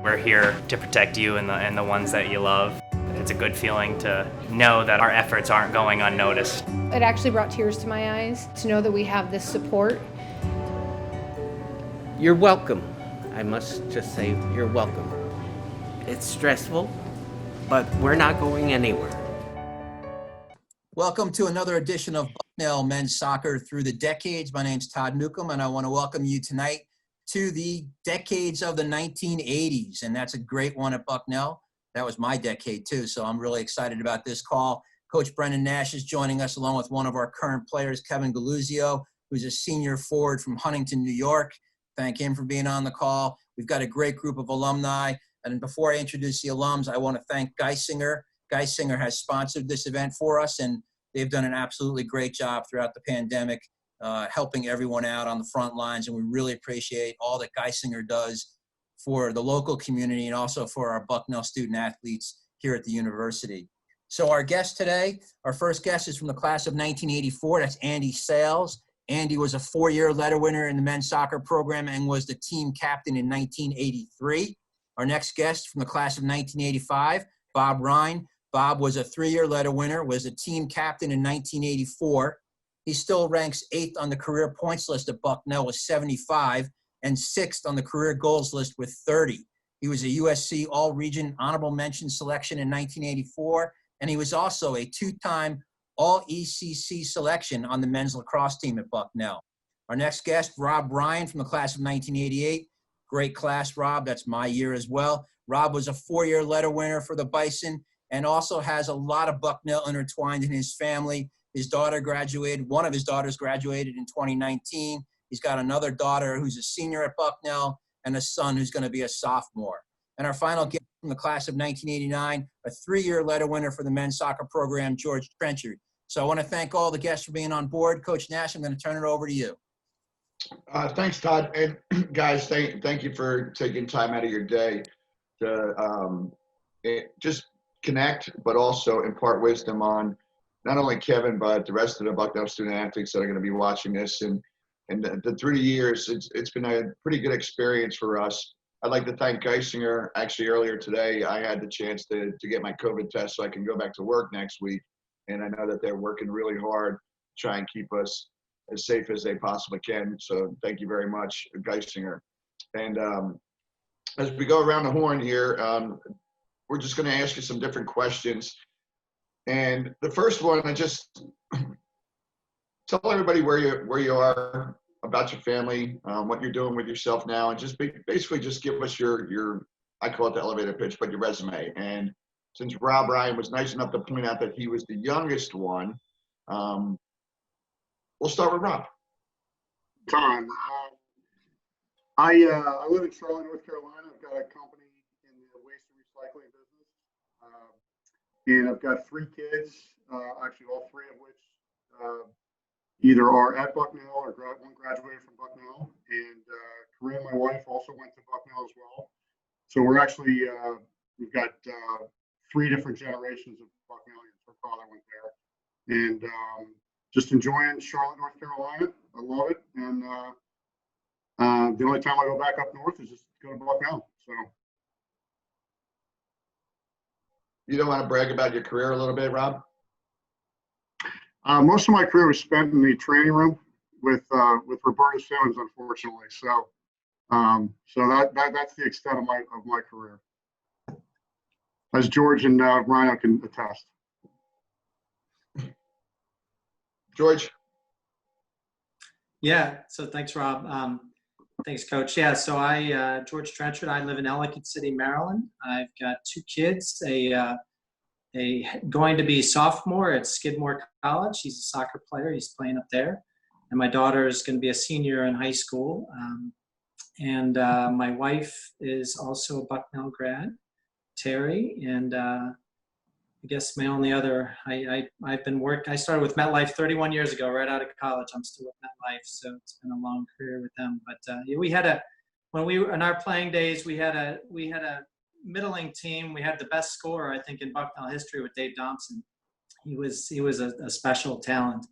We're here to protect you and the ones that you love. It's a good feeling to know that our efforts aren't going unnoticed. It actually brought tears to my eyes to know that we have this support. You're welcome. I must just say, you're welcome. It's stressful, but we're not going anywhere. Welcome to another edition of Bucknell Men's Soccer Through the Decades. My name's Todd Newcomb, and I want to welcome you tonight to the decades of the 1980s. And that's a great one at Bucknell. That was my decade too, so I'm really excited about this call. Coach Brendan Nash is joining us along with one of our current players, Kevin Galuzio, who's a senior forward from Huntington, New York. Thank him for being on the call. We've got a great group of alumni. And before I introduce the alums, I want to thank Geisinger. Geisinger has sponsored this event for us, and they've done an absolutely great job throughout the pandemic, helping everyone out on the front lines. And we really appreciate all that Geisinger does for the local community and also for our Bucknell student athletes here at the university. So our guest today, our first guest is from the class of 1984. That's Andy Sales. Andy was a 4-year letter winner in the men's soccer program and was the team captain in 1983. Our next guest from the class of 1985, Bob Ryan. Bob was a 3-year letter winner, was a team captain in 1984. He still ranks 8th on the career points list at Bucknell with 75 and 6th on the career goals list with 30. He was a USC All-Region Honorable Mention selection in 1984, and he was also a 2-time All-ECC selection on the men's lacrosse team at Bucknell. Our next guest, Rob Ryan from the class of 1988. Great class, Rob. That's my year as well. Rob was a 4-year letter winner for the Bison and also has a lot of Bucknell intertwined in his family. His daughter graduated, one of his daughters graduated in 2019. He's got another daughter who's a senior at Bucknell and a son who's going to be a sophomore. And our final guest from the class of 1989, a 3-year letter winner for the men's soccer program, George Trenchard. So I want to thank all the guests for being on board. Coach Nash, I'm going to turn it over to you. Thanks, Todd. And guys, thank you for taking time out of your day to just connect, but also impart wisdom on not only Kevin, but the rest of the Bucknell student athletes that are going to be watching this. And the 3 years, it's been a pretty good experience for us. I'd like to thank Geisinger. Actually, earlier today, I had the chance to get my COVID test so I can go back to work next week. And I know that they're working really hard to try and keep us as safe as they possibly can. So thank you very much, Geisinger. And as we go around the horn here, we're just going to ask you some different questions. And the first one, I just tell everybody where you are, about your family, what you're doing with yourself now, and just basically just give us your I call it the elevator pitch, but your resume. And since Rob Ryan was nice enough to point out that he was the youngest one, we'll start with Rob. Tom, I live in Charlotte, North Carolina. I've got a company in the waste and recycling business, and I've got 3 kids, actually all 3 of which either are at Bucknell or one graduated from Bucknell, and Corinne, my wife, also went to Bucknell as well. So we're actually, we've got 3 different generations of Bucknellians. Her father went there, and just enjoying Charlotte, North Carolina. I love it, and the only time I go back up north is just to go to Bucknell. So. You don't want to brag about your career a little bit, Rob? Most of my career was spent in the training room with Roberta Simmons, unfortunately. So, that's the extent of my career, as George and Ryan can attest. George. Yeah. So thanks, Rob. Thanks, Coach. Yeah. So George Trenchard. I live in Ellicott City, Maryland. I've got 2 kids. A going to be sophomore at Skidmore College. He's a soccer player. He's playing up there. And my daughter is going to be a senior in high school. And my wife is also a Bucknell grad, Terry. And I guess my only other, I've been I started with MetLife 31 years ago, right out of college. I'm still with MetLife, so it's been a long career with them. But yeah, we had when we were in our playing days, we had a middling team. We had the best scorer, I think, in Bucknell history with Dave Thompson. He was a special talent.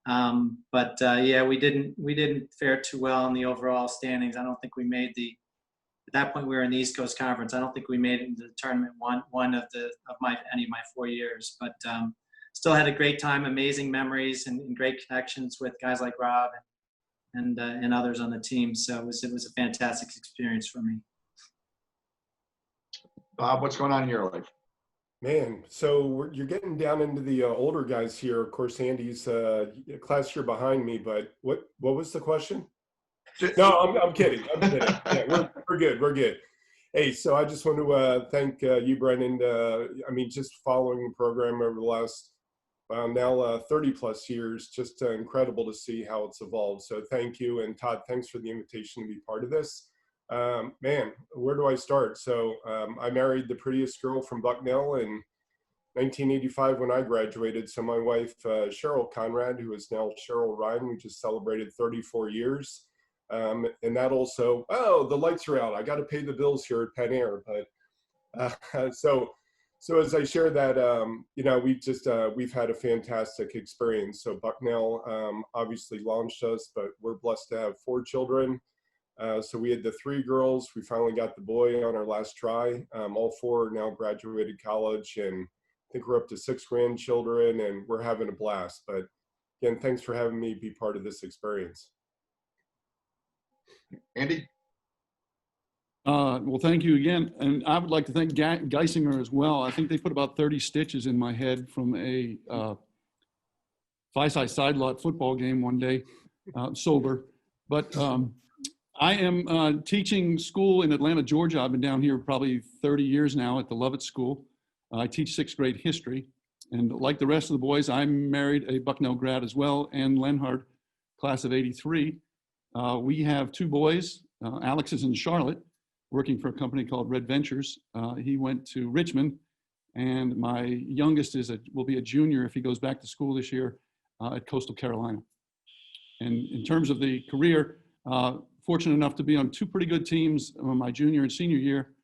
Yeah, we didn't fare too well in the overall standings. I don't think we made the at that point we were in the East Coast Conference. I don't think we made it into the tournament one of any of my 4 years, but still had a great time, amazing memories, and great connections with guys like Rob and others on the team. So it was a fantastic experience for me. Bob, what's going on in your life? Man, so you're getting down into the older guys here. Of course, Andy's a class year behind me, but what was the question? No, I'm kidding. Yeah, we're good. We're good. Hey, so I just want to thank you, Brendan. I mean, just following the program over the last now 30 plus years, just incredible to see how it's evolved. So thank you. And Todd, thanks for the invitation to be part of this. Man, where do I start? So I married the prettiest girl from Bucknell in 1985 when I graduated. So my wife, Cheryl Conrad, who is now Cheryl Ryan, we just celebrated 34 years. And that also, the lights are out. I got to pay the bills here at Penn Air. But so as I share that, we've had a fantastic experience. So Bucknell obviously launched us, but we're blessed to have 4 children. So we had the 3 girls. We finally got the boy on our last try. All 4 are now graduated college, and I think we're up to 6 grandchildren, and we're having a blast. But again, thanks for having me be part of this experience. Andy? Well, thank you again. And I would like to thank Geisinger as well. I think they put about 30 stitches in my head from a five-side side lot football game one day, sober. But I am teaching school in Atlanta, Georgia. I've been down here probably 30 years now at the Lovett School. I teach 6th grade history. And like the rest of the boys, I married a Bucknell grad as well, Ann Lenhard, class of 83. We have 2 boys. Alex is in Charlotte, working for a company called Red Ventures. He went to Richmond, and my youngest will be a junior if he goes back to school this year at Coastal Carolina. And in terms of the career, fortunate enough to be on 2 pretty good teams my junior and senior year,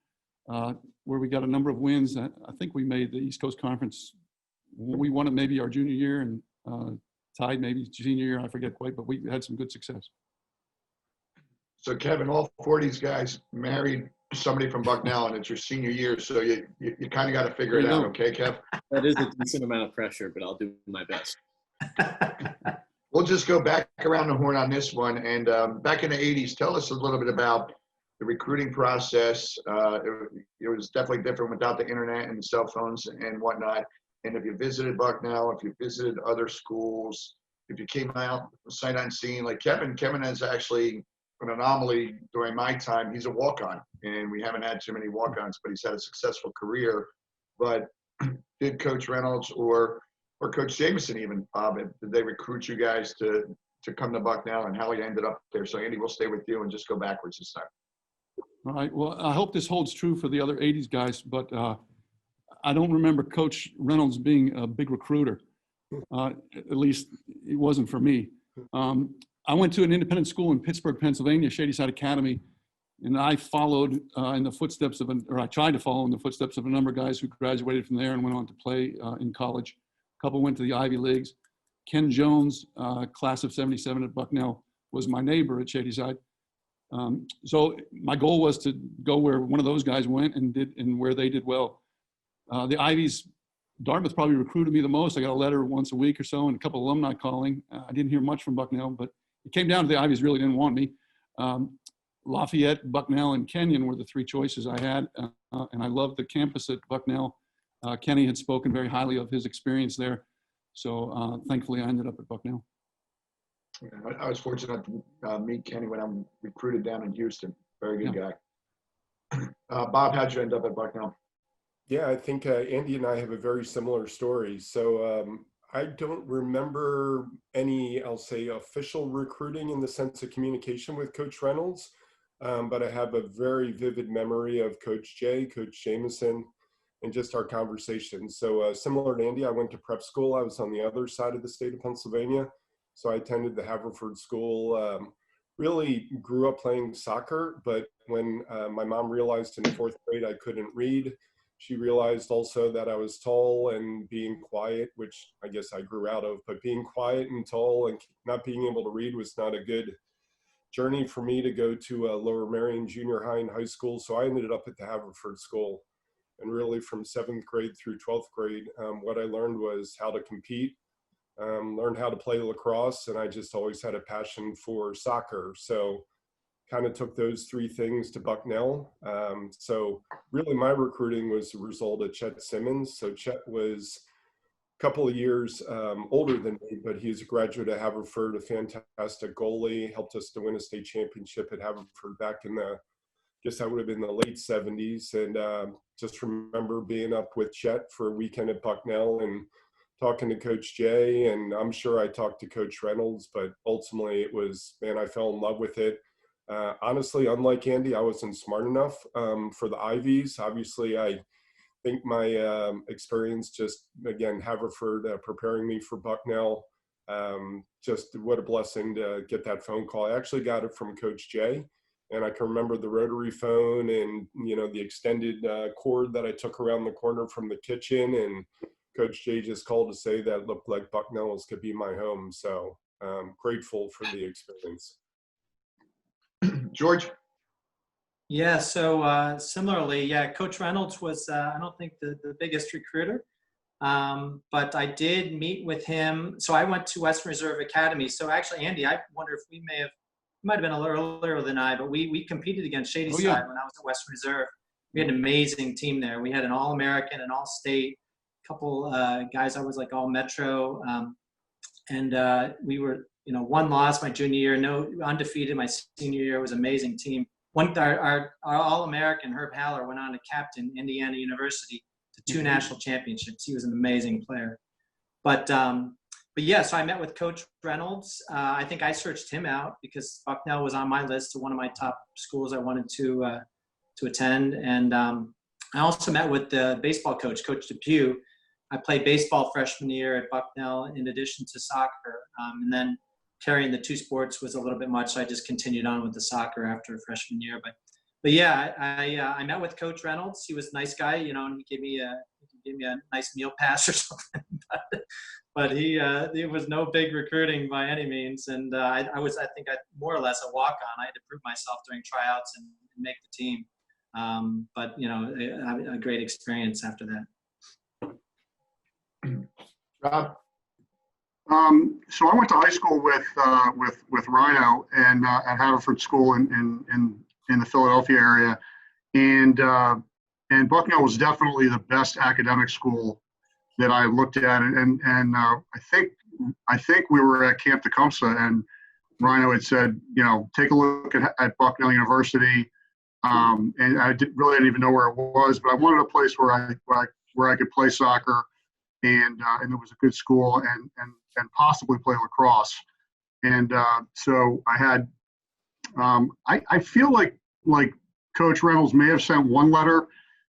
where we got a number of wins. I think we made the East Coast Conference. We won it maybe our junior year and tied maybe senior year. I forget quite, but we had some good success. So Kevin, all 4 of these guys married somebody from Bucknell, and it's your senior year, so you kind of got to figure it out, okay, Kev? That is a decent amount of pressure, but I'll do my best. We'll just go back around the horn on this one. And back in the 80s, tell us a little bit about the recruiting process. It was definitely different without the internet and cell phones and whatnot. And if you visited Bucknell, if you visited other schools, if you came out sight unseen, like Kevin is actually an anomaly during my time. He's a walk-on, and we haven't had too many walk-ons, but he's had a successful career. But did Coach Reynolds or Coach Jameson even, Bob, did they recruit you guys to come to Bucknell, and how you ended up there? So Andy, we'll stay with you and just go backwards this time. All right. Well, I hope this holds true for the other 80s guys, but I don't remember Coach Reynolds being a big recruiter. At least it wasn't for me. I went to an independent school in Pittsburgh, Pennsylvania, Shadyside Academy, and I followed in the footsteps of, I tried to follow in the footsteps of a number of guys who graduated from there and went on to play in college. A couple went to the Ivy Leagues. Ken Jones, class of 77 at Bucknell, was my neighbor at Shadyside. So my goal was to go where one of those guys went and where they did well. The Ivies, Dartmouth probably recruited me the most. I got a letter once a week or so and a couple of alumni calling. I didn't hear much from Bucknell, but it came down to the Ivies really didn't want me. Lafayette, Bucknell, and Kenyon were the 3 choices I had, and I loved the campus at Bucknell. Kenny had spoken very highly of his experience there, so thankfully I ended up at Bucknell. I was fortunate to meet Kenny when I'm recruited down in Houston. Very good guy. Bob, how'd you end up at Bucknell? Yeah, I think Andy and I have a very similar story. So I don't remember any, I'll say, official recruiting in the sense of communication with Coach Reynolds, but I have a very vivid memory of Coach Jay, Coach Jameson, and just our conversations. So similar to Andy, I went to prep school. I was on the other side of the state of Pennsylvania. So I attended the Haverford School, really grew up playing soccer, but when my mom realized in 4th grade I couldn't read, she realized also that I was tall and being quiet, which I guess I grew out of, but being quiet and tall and not being able to read was not a good journey for me to go to Lower Merion Junior High and high school. So I ended up at the Haverford School. And really from 7th grade through 12th grade, what I learned was how to compete, learned how to play lacrosse, and I just always had a passion for soccer. So kind of took those three things to Bucknell. So really my recruiting was a result of Chet Simmons. So Chet was a couple of years older than me, but he's a graduate of Haverford, a fantastic goalie, helped us to win a state championship at Haverford back in the, I guess that would have been the late 70s. And just remember being up with Chet for a weekend at Bucknell and talking to Coach Jay. And I'm sure I talked to Coach Reynolds, but ultimately it was, man, I fell in love with it. Honestly, unlike Andy, I wasn't smart enough for the Ivies. Obviously, I think my experience just, again, Haverford preparing me for Bucknell, just what a blessing to get that phone call. I actually got it from Coach Jay, and I can remember the rotary phone and, you know, the extended cord that I took around the corner from the kitchen, and Coach Jay just called to say that looked like Bucknell's could be my home. So grateful for the experience. George? Yeah, so similarly, yeah, Coach Reynolds was, I don't think the biggest recruiter, but I did meet with him. So I went to Western Reserve Academy. So actually, Andy, I wonder if we might have been a little earlier than I, but we competed against Shadyside when I was at Western Reserve. We had an amazing team there. We had an All-American, an All-State, a couple guys I was like All-Metro, and we were, you know, one loss my junior year, no undefeated my senior year. It was an amazing team. Our All-American, Herb Haller, went on to captain Indiana University to 2 national championships. He was an amazing player. But yeah, so I met with Coach Reynolds. I think I searched him out because Bucknell was on my list to one of my top schools I wanted to attend. And I also met with the baseball coach, Coach Depew. I played baseball freshman year at Bucknell in addition to soccer. And then carrying the 2 sports was a little bit much, so I just continued on with the soccer after freshman year. But yeah, I met with Coach Reynolds. He was a nice guy, you know, and he gave me a nice meal pass or something. But he was no big recruiting by any means, and I think more or less a walk-on. I had to prove myself during tryouts and make the team. But you know, a great experience after that. Rob? So I went to high school with Rhino and at Haverford School in the Philadelphia area, and Bucknell was definitely the best academic school that I looked at, and I think we were at Camp Tecumseh, and Rhino had said, you know, take a look at Bucknell University, and I really didn't even know where it was, but I wanted a place where I could play soccer, and it was a good school and possibly play lacrosse. And so I had, I feel like Coach Reynolds may have sent one letter,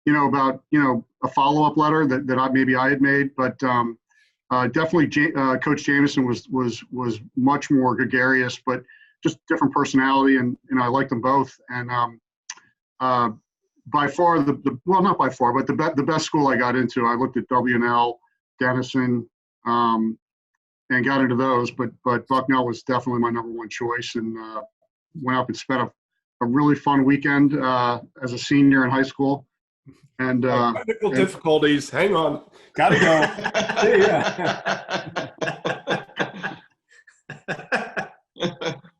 you know, about, you know, a follow-up letter that maybe I had made, but definitely Coach Jameson was much more gregarious, but just different personality, and you know, I liked them both. And by far well, not by far, but the best school I got into, I looked at W&L, Denison, and got into those, but Bucknell was definitely my number one choice, and went up and spent a really fun weekend as a senior in high school. And technical difficulties. Hang on, gotta go. Yeah.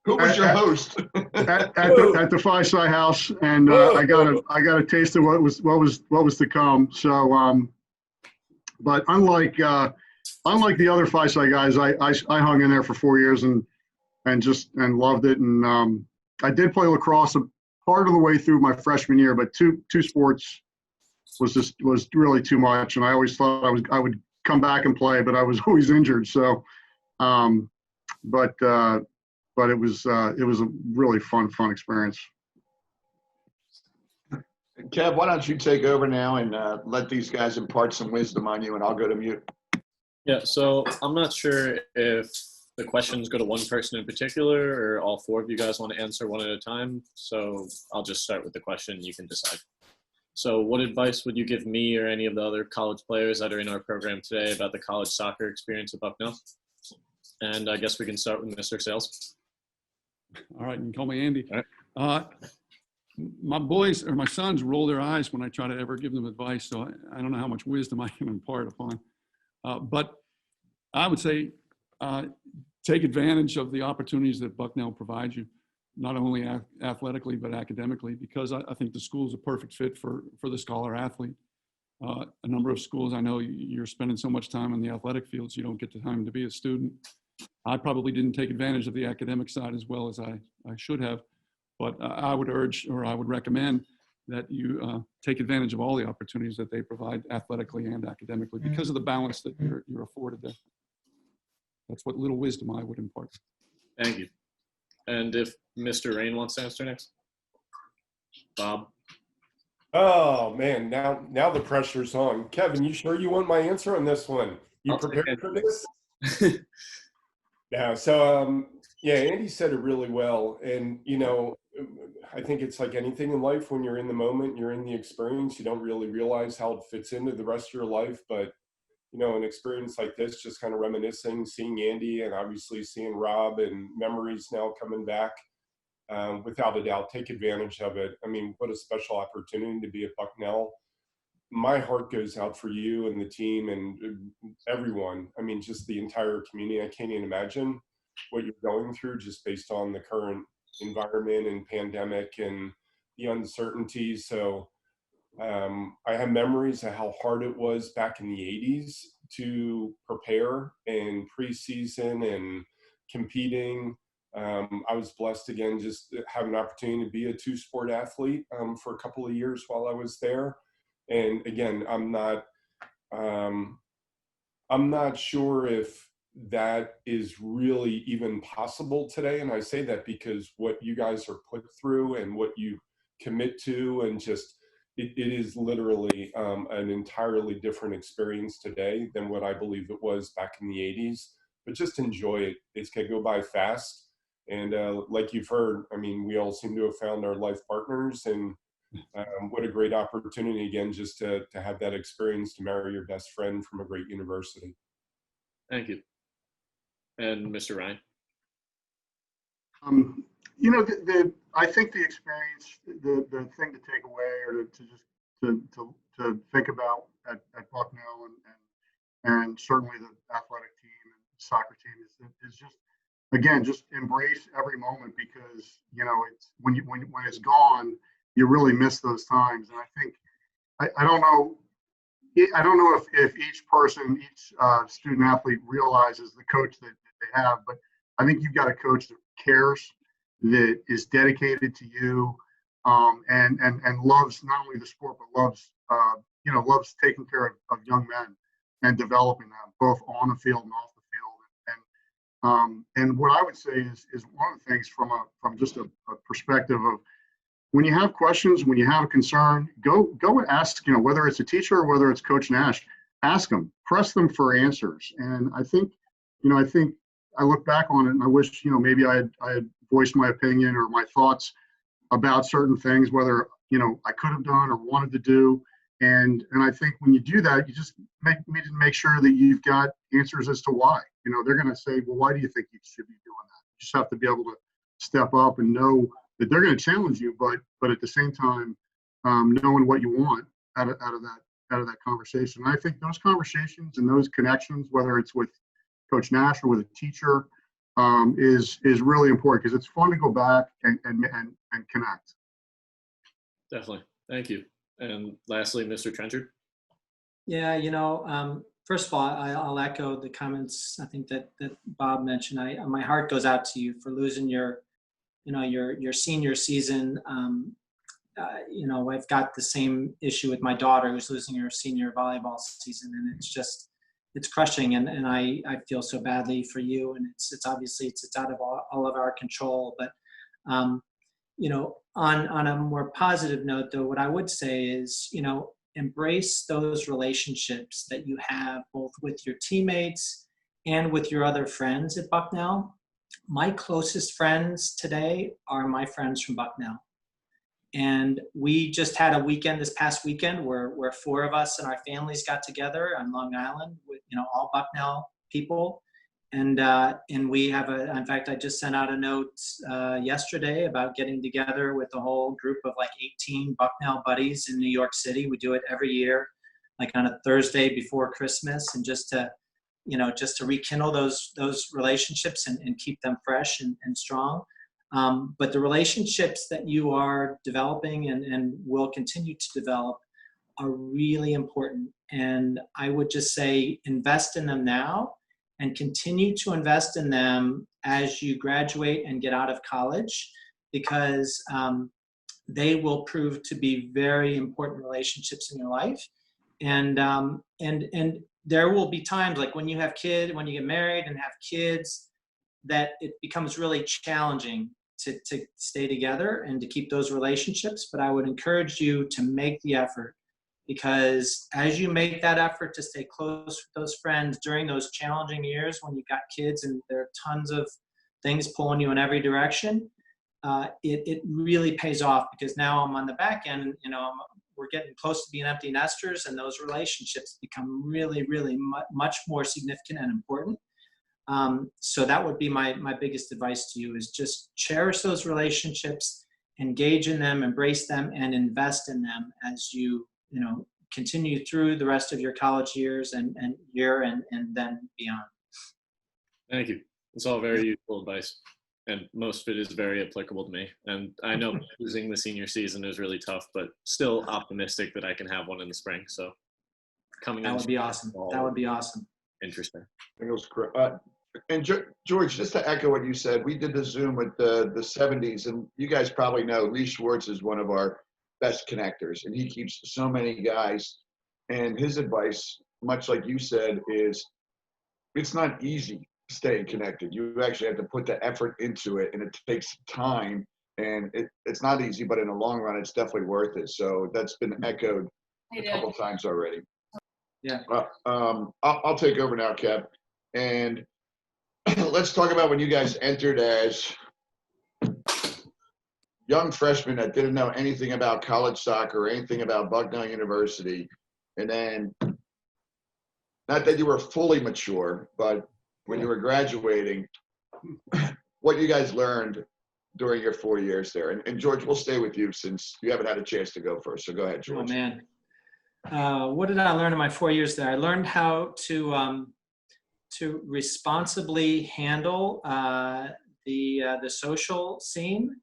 Who was your host? at the Five-Side House, and I got a taste of what was to come. So, but unlike the other Five-Side guys, I hung in there for 4 years and loved it. And I did play lacrosse a part of the way through my freshman year, but two sports was really too much. And I always thought I would come back and play, but I was always injured. So, but it was a really fun experience. Kev, why don't you take over now and let these guys impart some wisdom on you, and I'll go to mute. Yeah, so I'm not sure if the questions go to one person in particular or all 4 of you guys want to answer one at a time. So I'll just start with the question. You can decide. So what advice would you give me or any of the other college players that are in our program today about the college soccer experience at Bucknell? And I guess we can start with Mr. Sales. All right, you can call me Andy. All right. My sons roll their eyes when I try to ever give them advice, so I don't know how much wisdom I can impart upon. But I would say take advantage of the opportunities that Bucknell provides you, not only athletically, but academically, because I think the school is a perfect fit for the scholar athlete. A number of schools, I know you're spending so much time in the athletic fields, you don't get the time to be a student. I probably didn't take advantage of the academic side as well as I should have, but I would urge, or I would recommend that you take advantage of all the opportunities that they provide athletically and academically because of the balance that you're afforded there. That's what little wisdom I would impart. Thank you. And if Mr. Rain wants to answer next, Bob. Oh man, now the pressure's on. Kevin, you sure you want my answer on this one? You prepared for this? Yeah. So yeah, Andy said it really well, and you know, I think it's like anything in life. When you're in the moment, you're in the experience, you don't really realize how it fits into the rest of your life. But you know, an experience like this, just kind of reminiscing, seeing Andy, and obviously seeing Rob, and memories now coming back. Without a doubt, take advantage of it. I mean, what a special opportunity to be at Bucknell. My heart goes out for you and the team and everyone. I mean, just the entire community. I can't even imagine what you're going through just based on the current environment and pandemic and the uncertainty. So I have memories of how hard it was back in the 80s to prepare and preseason and competing. I was blessed again, just to have an opportunity to be a two-sport athlete for a couple of years while I was there. And again, I'm not sure if that is really even possible today. And I say that because what you guys are put through and what you commit to, and just it is literally an entirely different experience today than what I believe it was back in the 80s. But just enjoy it. It's going to go by fast. And like you've heard, I mean, we all seem to have found our life partners, and what a great opportunity again, just to have that experience to marry your best friend from a great university. Thank you. And Mr. Ryan. You know, I think the experience, the thing to take away, or to think about at Bucknell and certainly the athletic team and soccer team is just, again, just embrace every moment, because you know it's when it's gone, you really miss those times. And I think I don't know if each person, each student athlete realizes the coach that they have, but I think you've got a coach that cares, that is dedicated to you, and loves not only the sport but loves loves taking care of young men and developing them both on the field and off the field. And what I would say is one of the things from just a perspective of, when you have questions, when you have a concern, go and ask, you know, whether it's a teacher or whether it's Coach Nash, ask them, press them for answers. And I think I look back on it and I wish, you know, maybe I had voiced my opinion or my thoughts about certain things, whether, you know, I could have done or wanted to do. And I think when you do that, you just make sure that you've got answers as to why. You know, they're going to say, well, why do you think you should be doing that? You just have to be able to step up and know that they're going to challenge you, but at the same time, knowing what you want out of that conversation. And I think those conversations and those connections, whether it's with Coach Nash or with a teacher, is really important, because it's fun to go back and connect. Definitely. Thank you. And lastly, Mr. Trenchard. Yeah, you know, first of all, I'll echo the comments I think that Bob mentioned. My heart goes out to you for losing your senior season. You know, I've got the same issue with my daughter who's losing her senior volleyball season, and it's crushing, and I feel so badly for you, and it's obviously it's out of all of our control. But you know, on a more positive note, though, what I would say is, you know, embrace those relationships that you have both with your teammates and with your other friends at Bucknell. My closest friends today are my friends from Bucknell. And we just had a weekend this past weekend where 4 of us and our families got together on Long Island with, you know, all Bucknell people. And we have in fact, I just sent out a note yesterday about getting together with a whole group of like 18 Bucknell buddies in New York City. We do it every year, like on a Thursday before Christmas, and just to rekindle those relationships and keep them fresh and strong. But the relationships that you are developing and will continue to develop are really important. And I would just say invest in them now and continue to invest in them as you graduate and get out of college, because they will prove to be very important relationships in your life. And there will be times like when you get married and have kids, that it becomes really challenging to stay together and to keep those relationships. But I would encourage you to make the effort, because as you make that effort to stay close with those friends during those challenging years when you've got kids and there are tons of things pulling you in every direction, it really pays off, because now I'm on the back end, we're getting close to being empty nesters, and those relationships become really, really much more significant and important. So that would be my biggest advice to you, is just cherish those relationships, engage in them, embrace them, and invest in them as you continue through the rest of your college years and then beyond. Thank you. It's all very useful advice, and most of it is very applicable to me. And I know losing the senior season is really tough, but still optimistic that I can have one in the spring. So That would be awesome. That would be awesome. Interesting. Feels correct. And George, just to echo what you said, we did the Zoom with the 70s, and you guys probably know Lee Schwartz is one of our best connectors, and he keeps so many guys. And his advice, much like you said, is it's not easy staying connected. You actually have to put the effort into it, and it takes time, and it's not easy, but in the long run, it's definitely worth it. So that's been echoed a couple times already. Yeah. I'll take over now, Kev, and let's talk about when you guys entered as young freshmen that didn't know anything about college soccer or anything about Bucknell University. And then, not that you were fully mature, but when you were graduating, what you guys learned during your 4 years there. And George, we'll stay with you since you haven't had a chance to go first. So go ahead, George. Oh, man. What did I learn in my 4 years there? I learned how to responsibly handle the social scene.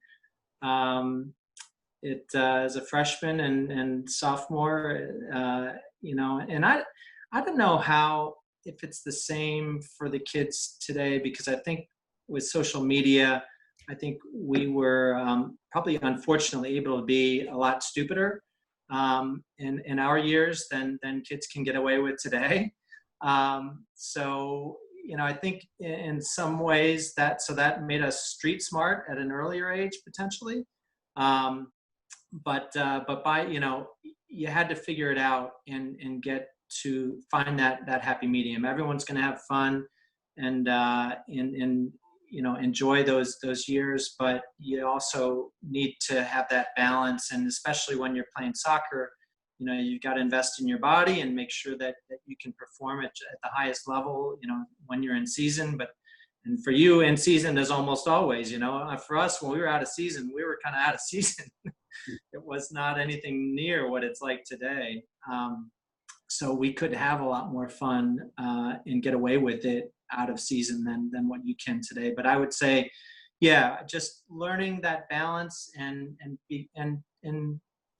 As a freshman and sophomore, and I don't know if it's the same for the kids today, because I think with social media, I think we were probably unfortunately able to be a lot stupider in our years than kids can get away with today. So I think in some ways that made us street smart at an earlier age potentially. But by you had to figure it out and get to find that happy medium. Everyone's going to have fun and enjoy those years, but you also need to have that balance. And especially when you're playing soccer, you've got to invest in your body and make sure that you can perform at the highest level, when you're in season. And for you, in season is almost always, for us, when we were out of season, we were kind of out of season. It was not anything near what it's like today. So we could have a lot more fun and get away with it out of season than what you can today. But I would say, yeah, just learning that balance and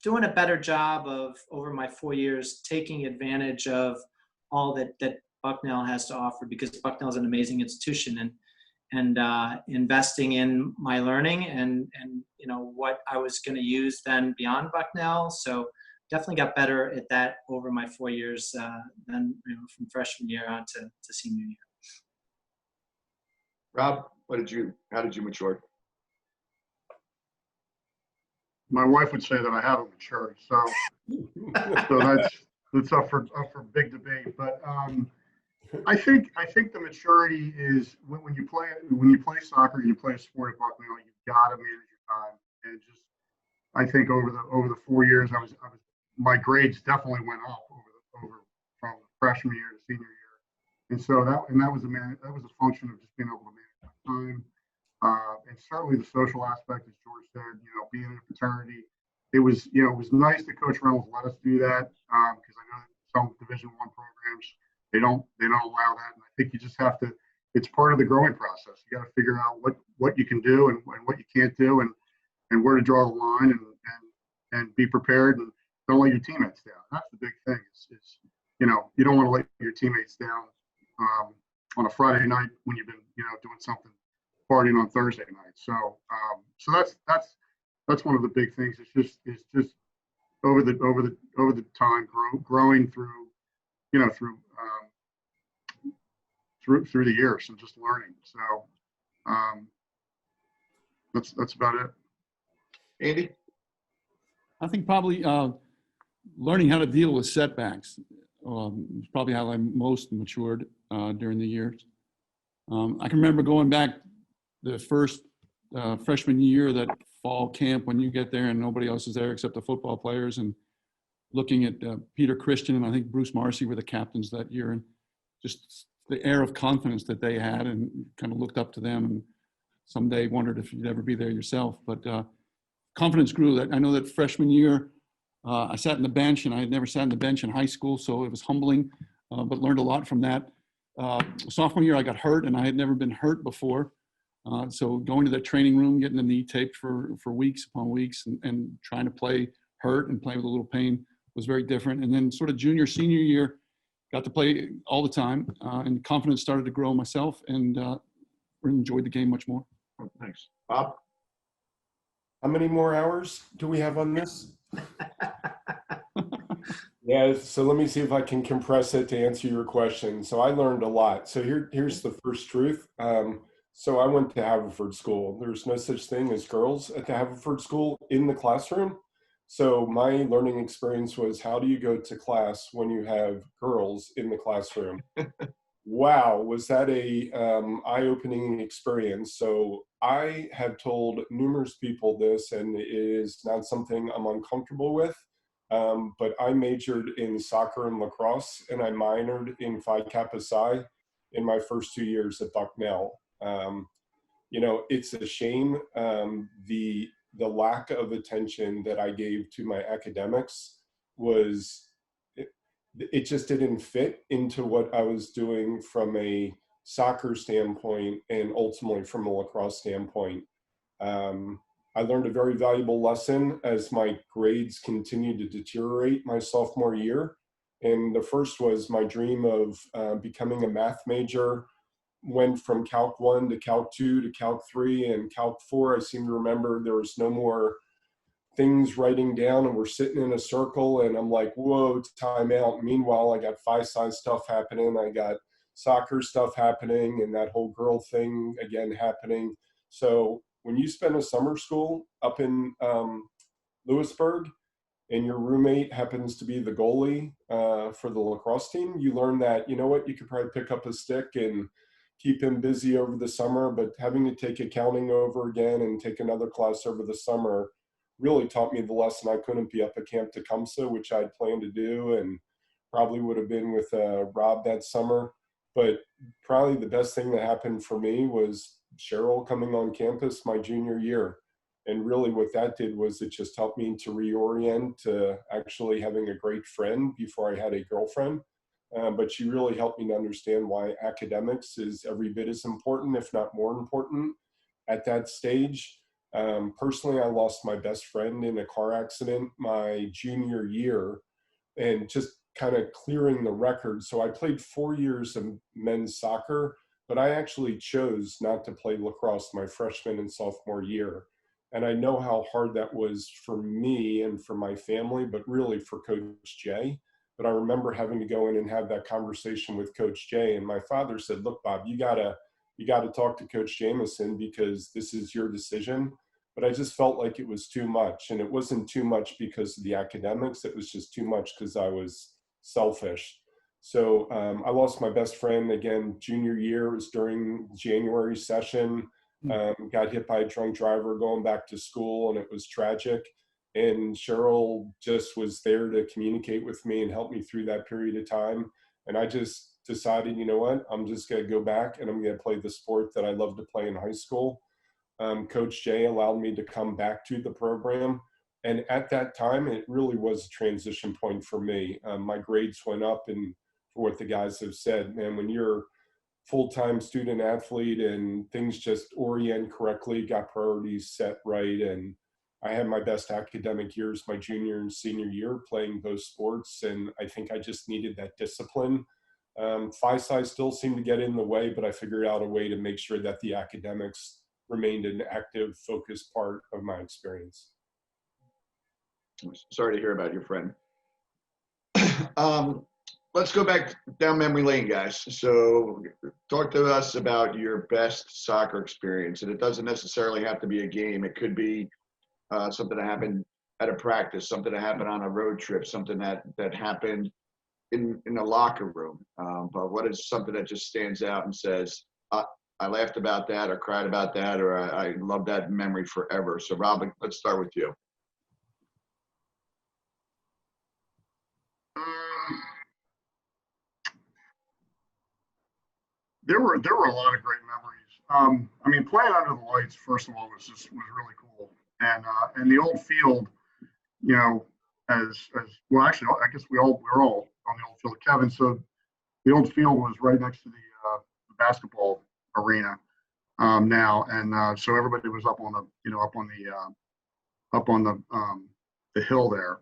doing a better job of, over my 4 years, taking advantage of all that Bucknell has to offer, because Bucknell is an amazing institution, and investing in my learning and what I was going to use then beyond Bucknell. So definitely got better at that over my 4 years than from freshman year on to senior year. Rob, how did you mature? My wife would say that I haven't matured, so that's up for big debate. But I think the maturity is when you play soccer, you play a sport at Bucknell, you've got to manage your time. And just, I think over the 4 years, my grades definitely went up over from freshman year to senior year. And so that was a function of just being able to manage my time. And certainly the social aspect, as George said, being in a fraternity, it was nice that Coach Reynolds let us do that, because I know that some Division I programs, they don't allow that. And I think you just have to, it's part of the growing process. You got to figure out what you can do and what you can't do, and where to draw the line, and be prepared, and don't let your teammates down. That's the big thing. Is you don't want to let your teammates down on a Friday night when you've been doing something, partying on Thursday night. So that's one of the big things. It's just over the time growing through through the years and just learning. So that's about it. Andy? I think probably learning how to deal with setbacks is probably how I most matured during the years. I can remember going back the first freshman year, that fall camp, when you get there and nobody else is there except the football players, and looking at Peter Christian and I think Bruce Marcy were the captains that year, and just the air of confidence that they had, and kind of looked up to them, and someday wondered if you'd ever be there yourself. But confidence grew. That I know that freshman year, I sat in the bench, and I had never sat in the bench in high school, so it was humbling, but learned a lot from that. Sophomore year, I got hurt, and I had never been hurt before. So going to that training room, getting the knee taped for weeks upon weeks, and trying to play hurt and play with a little pain was very different. And then sort of junior, senior year, got to play all the time, and confidence started to grow myself, and enjoyed the game much more. Thanks. Bob? How many more hours do we have on this? Yeah, so let me see if I can compress it to answer your question. So I learned a lot. So here's the first truth. So I went to Haverford School. There's no such thing as girls at the Haverford School in the classroom. So my learning experience was, how do you go to class when you have girls in the classroom? Wow, was that a eye-opening experience. So I have told numerous people this, and it is not something I'm uncomfortable with, but I majored in soccer and lacrosse, and I minored in Phi Kappa Psi in my first 2 years at Bucknell. It's a shame, the lack of attention that I gave to my academics was, it just didn't fit into what I was doing from a soccer standpoint, and ultimately from a lacrosse standpoint. I learned a very valuable lesson as my grades continued to deteriorate my sophomore year. And the first was my dream of becoming a math major went from Calc 1 to Calc 2 to Calc 3 and Calc 4. I seem to remember there was no more things writing down, and we're sitting in a circle, and I'm like, whoa, time out. Meanwhile, I got Phi-Sci stuff happening. I got soccer stuff happening, and that whole girl thing again happening. So when you spend a summer school up in Lewisburg, and your roommate happens to be the goalie for the lacrosse team, you learn that, you know what, you could probably pick up a stick and keep him busy over the summer, but having to take accounting over again and take another class over the summer really taught me the lesson I couldn't be up at Camp Tecumseh, which I'd planned to do and probably would have been with Rob that summer. But probably the best thing that happened for me was Cheryl coming on campus my junior year. And really what that did was it just helped me to reorient to actually having a great friend before I had a girlfriend. But she really helped me to understand why academics is every bit as important, if not more important, at that stage. Personally, I lost my best friend in a car accident my junior year, and just kind of clearing the record. So I played 4 years of men's soccer, but I actually chose not to play lacrosse my freshman and sophomore year. And I know how hard that was for me and for my family, but really for Coach Jay. But I remember having to go in and have that conversation with Coach Jay. And my father said, look, Bob, you gotta talk to Coach Jamison because this is your decision. But I just felt like it was too much. And it wasn't too much because of the academics. It was just too much because I was selfish. So I lost my best friend again, junior year. It was during January session. Got hit by a drunk driver going back to school, and it was tragic. And Cheryl just was there to communicate with me and help me through that period of time. And I just decided, you know what, I'm just going to go back and I'm going to play the sport that I loved to play in high school. Coach Jay allowed me to come back to the program. And at that time, it really was a transition point for me. My grades went up, and for what the guys have said, man, when you're full-time student athlete and things just orient correctly, got priorities set right, and I had my best academic years my junior and senior year playing both sports, and I think I just needed that discipline. Phi Psi still seemed to get in the way, but I figured out a way to make sure that the academics remained an active, focused part of my experience. Sorry to hear about your friend. Let's go back down memory lane, guys. So talk to us about your best soccer experience. And it doesn't necessarily have to be a game. It could be something that happened at a practice, something that happened on a road trip, something that happened in a locker room. But what is something that just stands out and says, I laughed about that or cried about that, or I love that memory forever. So Rob, let's start with you. There were a lot of great memories. I mean, playing under the lights, first of all, was really cool. And the old field, you know, as well, actually, I guess we were all on the old field. Kevin, so the old field was right next to the basketball arena now, and so everybody was up on the hill there.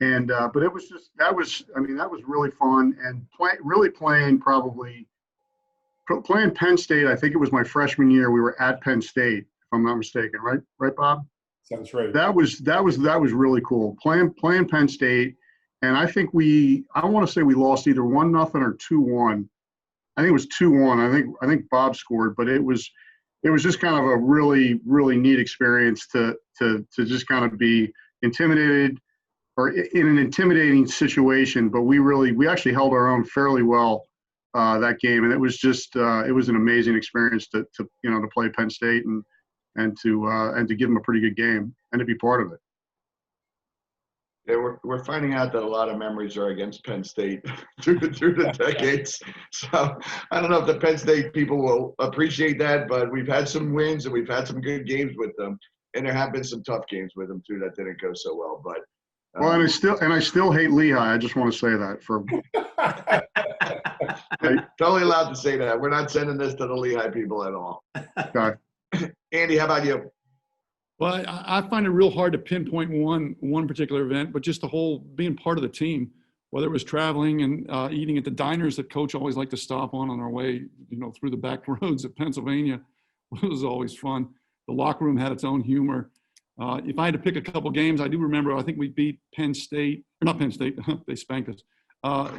And but it was that was really fun, and playing Penn State. I think it was my freshman year. We were at Penn State, if I'm not mistaken, right, Bob? Sounds right. That was really cool. Playing Penn State, and I think I want to say we lost either 1-0 or 2-1. I think it was 2-1. I think Bob scored, but it was just kind of a really, really neat experience to just kind of be intimidated, or in an intimidating situation, but we actually held our own fairly well that game, and it was just it was an amazing experience to play Penn State and to give them a pretty good game and to be part of it. Yeah, we're finding out that a lot of memories are against Penn State through the decades. So I don't know if the Penn State people will appreciate that, but we've had some wins and we've had some good games with them, and there have been some tough games with them too that didn't go so well. But well, and I still hate Lehigh. I just want to say that for. Totally allowed to say that. We're not sending this to the Lehigh people at all. Okay. Andy, how about you? Well, I find it real hard to pinpoint one particular event, but just the whole being part of the team, whether it was traveling and eating at the diners that Coach always liked to stop on our way, through the back roads of Pennsylvania, was always fun. The locker room had its own humor. If I had to pick a couple games, I do remember, I think we beat Penn State, or not Penn State, they spanked us.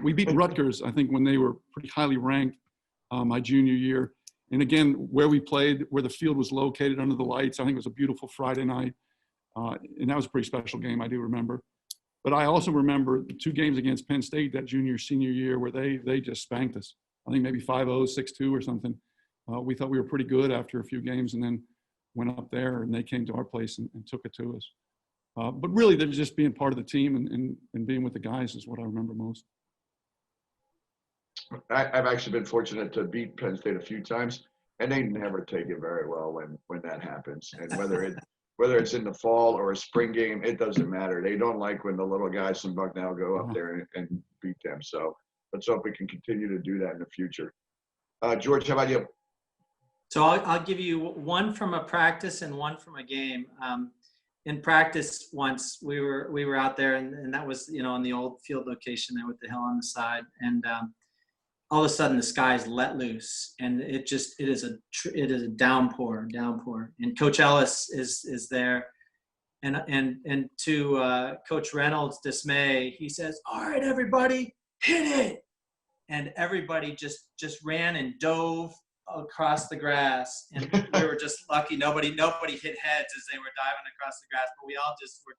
We beat Rutgers, I think, when they were pretty highly ranked my junior year. And again, where we played, where the field was located under the lights, I think it was a beautiful Friday night. And that was a pretty special game, I do remember. But I also remember the 2 games against Penn State that senior year where they just spanked us. I think maybe 5-0, 6-2 or something. We thought we were pretty good after a few games, and then went up there and they came to our place and took it to us. But really, they're just being part of the team and being with the guys is what I remember most. I've actually been fortunate to beat Penn State a few times, and they never take it very well when that happens. And whether it's in the fall or a spring game, it doesn't matter. They don't like when the little guys from Bucknell go up there and beat them. So let's hope we can continue to do that in the future. George, how about you? So I'll give you one from a practice and one from a game. In practice, once we were out there, and that was on the old field location there with the hill on the side, and all of a sudden the skies let loose, and it is a downpour, and Coach Ellis is there, and to Coach Reynolds' dismay, he says, "All right, everybody, hit it," and everybody just ran and dove across the grass, and we were just lucky nobody hit heads as they were diving across the grass, but we all just were.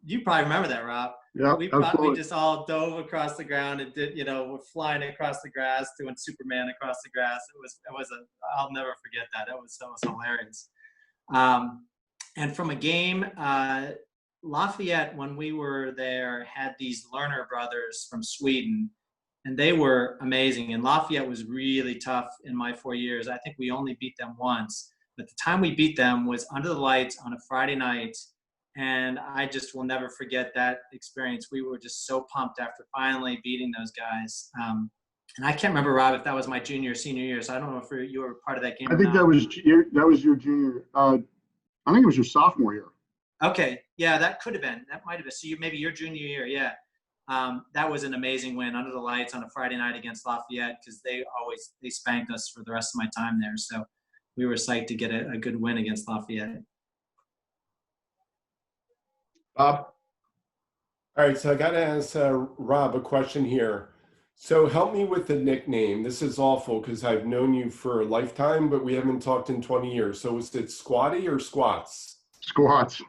You probably remember that, Rob. Yeah, we just all dove across the ground and did, we're flying across the grass, doing Superman across the grass. I'll never forget that. That was hilarious. And from a game, Lafayette, when we were there, had these Lerner brothers from Sweden, and they were amazing. And Lafayette was really tough in my 4 years. I think we only beat them once, but the time we beat them was under the lights on a Friday night. And I just will never forget that experience. We were just so pumped after finally beating those guys. And I can't remember, Rob, if that was my junior or senior year. So I don't know if you were part of that game. I think that was your junior. I think it was your sophomore year. Okay, yeah, that could have been. That might have been. So maybe your junior year, yeah. That was an amazing win under the lights on a Friday night against Lafayette, because they spanked us for the rest of my time there. So we were psyched to get a good win against Lafayette. Bob? All right, so I got to ask Rob a question here. So help me with the nickname. This is awful because I've known you for a lifetime, but we haven't talked in 20 years. So is it Squatty or Squats? Squats.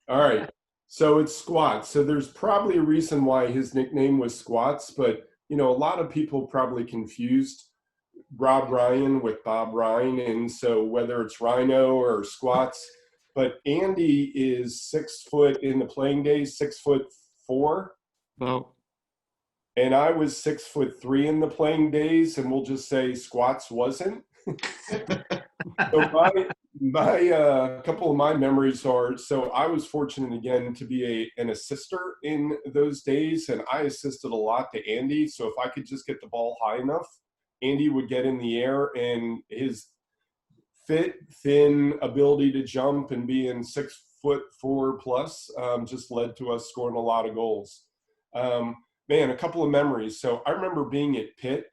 All right, so it's Squats. So there's probably a reason why his nickname was Squats, but a lot of people probably confused Rob Ryan with Bob Ryan, and so whether it's Rhino or Squats, but Andy is 6 foot in the playing days, 6'4". Oh. And I was 6'3" in the playing days, and we'll just say Squats wasn't. So my couple of my memories are, so I was fortunate again to be an assister in those days, and I assisted a lot to Andy. So if I could just get the ball high enough, Andy would get in the air, and his fit, thin ability to jump and being 6'4" plus just led to us scoring a lot of goals. Man, a couple of memories. So I remember being at Pitt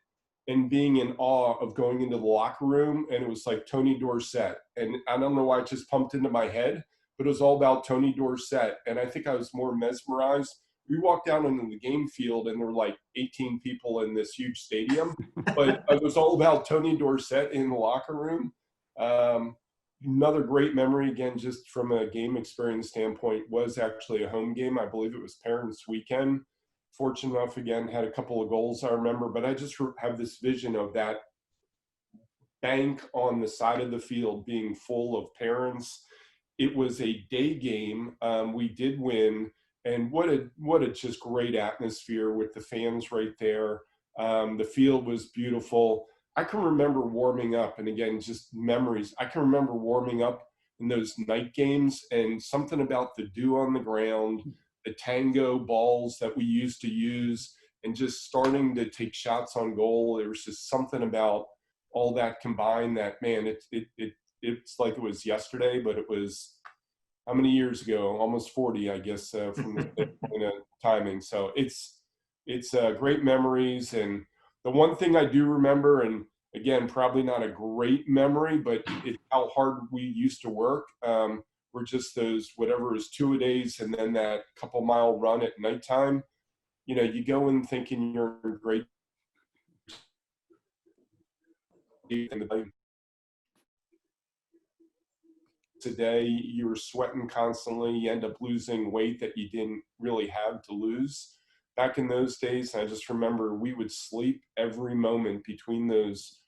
and being in awe of going into the locker room, and it was like Tony Dorsett. And I don't know why it just pumped into my head, but it was all about Tony Dorsett. And I think I was more mesmerized. We walked down into the game field, and there were like 18 people in this huge stadium, but it was all about Tony Dorsett in the locker room. Another great memory, again, just from a game experience standpoint, was actually a home game. I believe it was Parents' Weekend. Fortunate enough, again, had a couple of goals I remember, but I just have this vision of that bank on the side of the field being full of parents. It was a day game. We did win, and what a just great atmosphere with the fans right there. The field was beautiful. I can remember warming up, and again, just memories. I can remember warming up in those night games, and something about the dew on the ground, the tango balls that we used to use, and just starting to take shots on goal. There was just something about all that combined that, man, it's like it was yesterday, but it was how many years ago? Almost 40, I guess, from the timing. So it's great memories. And the one thing I do remember, and again, probably not a great memory, but it's how hard we used to work. We're just those, whatever is 2-a-days, and then that couple mile run at nighttime. You go in thinking you're in great. Today, you were sweating constantly. You end up losing weight that you didn't really have to lose. Back in those days, I just remember we would sleep every moment between those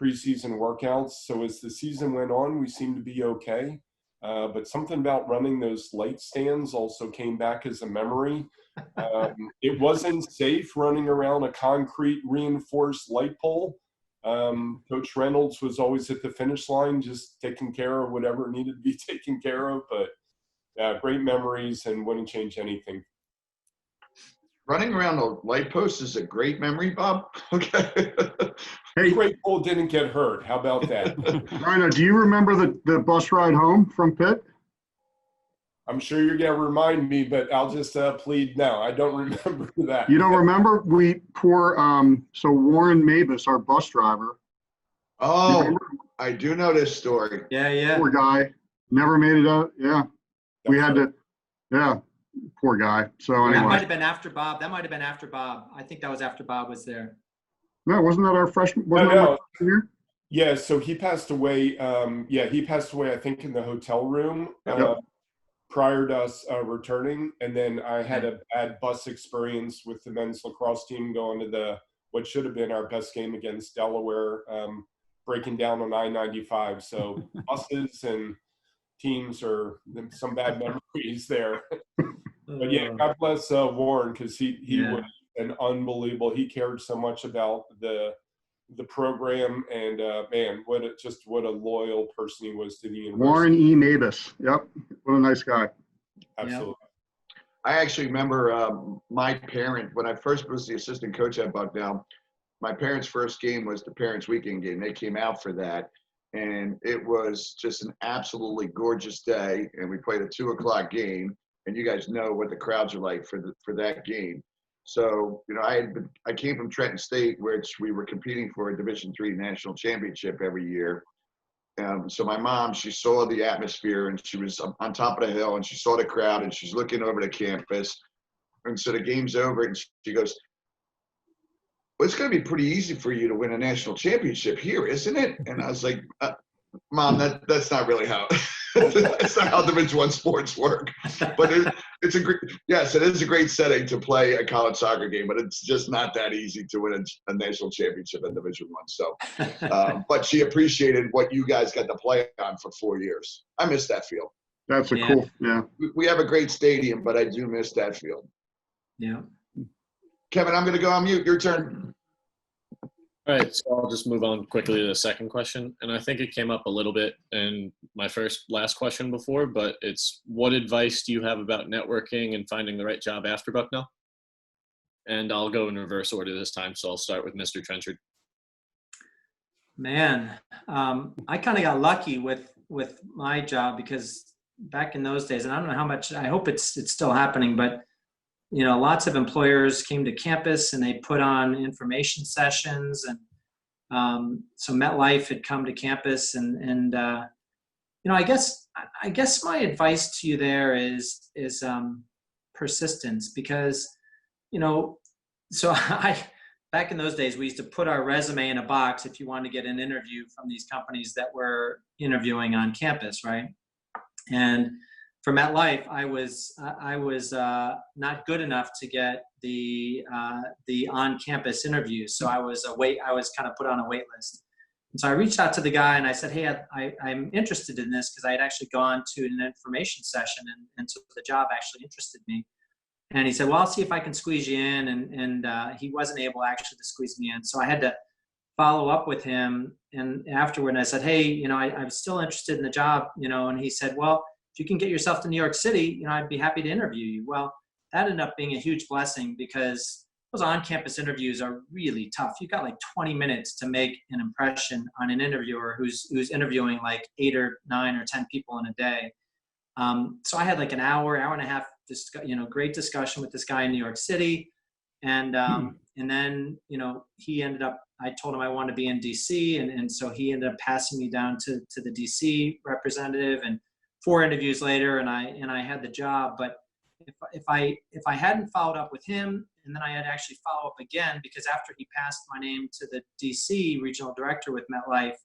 preseason workouts. So as the season went on, we seemed to be okay. But something about running those light stands also came back as a memory. It wasn't safe running around a concrete reinforced light pole. Coach Reynolds was always at the finish line, just taking care of whatever needed to be taken care of. But great memories, and wouldn't change anything. Running around a light post is a great memory, Bob. Okay. Hey, great pole didn't get hurt. How about that? Rhino, do you remember the bus ride home from Pitt? I'm sure you're going to remind me, but I'll just plead no. I don't remember that. You don't remember? So Warren Mavis, our bus driver. Oh, I do know this story. Yeah. Poor guy. Never made it out. Yeah. We had to, yeah. Poor guy. So anyway. That might have been after Bob. I think that was after Bob was there. No, wasn't that our freshman? No. Year? Yeah, so he passed away. He passed away, I think, in the hotel room prior to us returning. And then I had a bad bus experience with the men's lacrosse team going to what should have been our best game against Delaware, breaking down on I-95. So buses and teams are some bad memories there. But yeah, God bless Warren, because he was an unbelievable. He cared so much about the program, and man, what a loyal person he was to the university. Warren E. Mavis. Yep. What a nice guy. Absolutely. I actually remember my parent, when I first was the assistant coach at Bucknell, my parents' first game was the parents' weekend game. They came out for that, and it was just an absolutely gorgeous day. And we played a 2:00 game, and you guys know what the crowds are like for that game. So, you know, I came from Trenton State, which we were competing for a Division III national championship every year. So my mom, she saw the atmosphere, and she was on top of the hill, and she saw the crowd, and she's looking over the campus. And so the game's over, and she goes, "Well, it's going to be pretty easy for you to win a national championship here, isn't it?" And I was like, "Mom, that's not really how that's not how Division I sports work." But it is a great setting to play a college soccer game, but it's just not that easy to win a national championship in Division I. So, but she appreciated what you guys got to play on for 4 years. I miss that field. That's a cool, yeah. We have a great stadium, but I do miss that field. Yeah. Kevin, I'm going to go on mute. Your turn. All right, so I'll just move on quickly to the second question. And I think it came up a little bit in my last question before, but it's, what advice do you have about networking and finding the right job after Bucknell? And I'll go in reverse order this time, so I'll start with Mr. Trenchard. Man, I kind of got lucky with my job, because back in those days, and I don't know how much, I hope it's still happening, but you know, lots of employers came to campus and they put on information sessions, and so MetLife had come to campus, and you know, I guess my advice to you there is persistence, because you know, so back in those days, we used to put our resume in a box if you wanted to get an interview from these companies that were interviewing on campus, right? And for MetLife, I was not good enough to get the on-campus interviews, so I was kind of put on a wait list. And so I reached out to the guy and I said, "Hey, I'm interested in this," because I had actually gone to an information session, and so the job actually interested me. And he said, "Well, I'll see if I can squeeze you in," and he wasn't able actually to squeeze me in, so I had to follow up with him. And afterward, and I said, "Hey, you know, I'm still interested in the job, you know," and he said, "Well, if you can get yourself to New York City, you know, I'd be happy to interview you." Well, that ended up being a huge blessing, because those on-campus interviews are really tough. You've got like 20 minutes to make an impression on an interviewer who's interviewing like 8 or 9 or 10 people in a day. So I had like an hour and a half, great discussion with this guy in New York City. And then, you know, I told him I wanted to be in DC. And so he ended up passing me down to the DC representative, and 4 interviews later, and I had the job. But if I hadn't followed up with him, and then I had actually follow up again, because after he passed my name to the DC regional director with MetLife,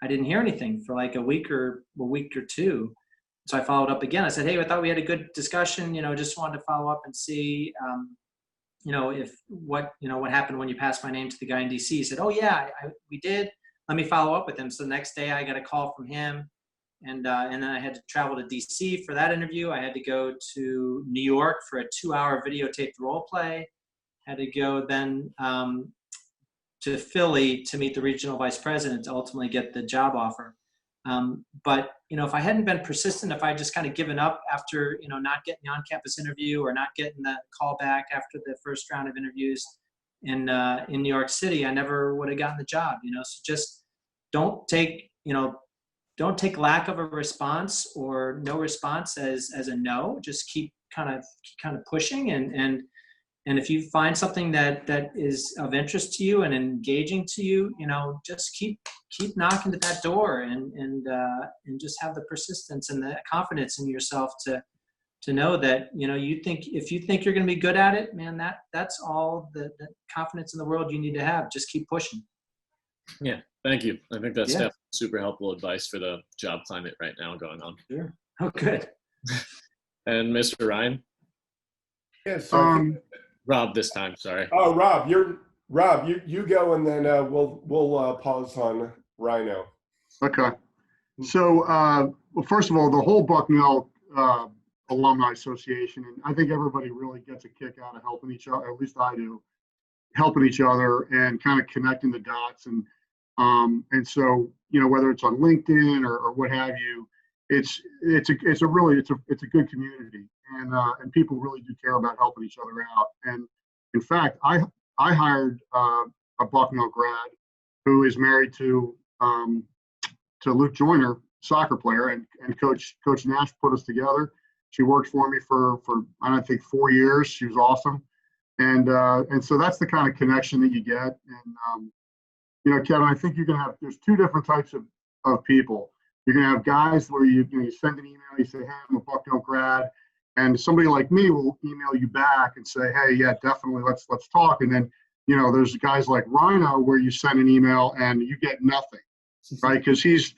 I didn't hear anything for like a week or 2. So I followed up again. I said, "Hey, I thought we had a good discussion. You know, just wanted to follow up and see, you know, what happened when you passed my name to the guy in DC." He said, "Oh yeah, we did. Let me follow up with him." So the next day I got a call from him. And then I had to travel to DC for that interview. I had to go to New York for a 2-hour videotaped role play. Had to go then to Philly to meet the regional vice president to ultimately get the job offer. But you know, if I hadn't been persistent, if I had just kind of given up after, you know, not getting the on-campus interview or not getting the call back after the first round of interviews in New York City, I never would have gotten the job. You know, so just don't take lack of a response or no response as a no. Just keep kind of pushing, and if you find something that is of interest to you and engaging to you, you know, just keep knocking to that door, and just have the persistence and the confidence in yourself to know that, you know, if you think you're going to be good at it, man, that's all the confidence in the world you need to have. Just keep pushing. Yeah, thank you. I think that's definitely super helpful advice for the job climate right now going on. Sure. Oh, good. And Mr. Ryan? Yes. Yeah, so Rob this time, sorry. Oh, Rob, you go, and then we'll pause on Rhino. Okay. So, well, first of all, the whole Bucknell Alumni Association, and I think everybody really gets a kick out of helping each other. At least I do. helping each other and kind of connecting the dots. And so, whether it's on LinkedIn or what have you, it's a good community, and people really do care about helping each other out. And in fact, I hired a Bucknell grad who is married to Luke Joyner, soccer player, and Coach Nash put us together. She worked for me for I think 4 years. She was awesome, and so that's the kind of connection that you get. And Kevin, I think there's two different types of people. You're gonna have guys where you send an email, you say, hey, I'm a Bucknell grad, and somebody like me will email you back and say, hey, yeah, definitely, let's talk. And then there's guys like Rhino where you send an email and you get nothing, right? Because he's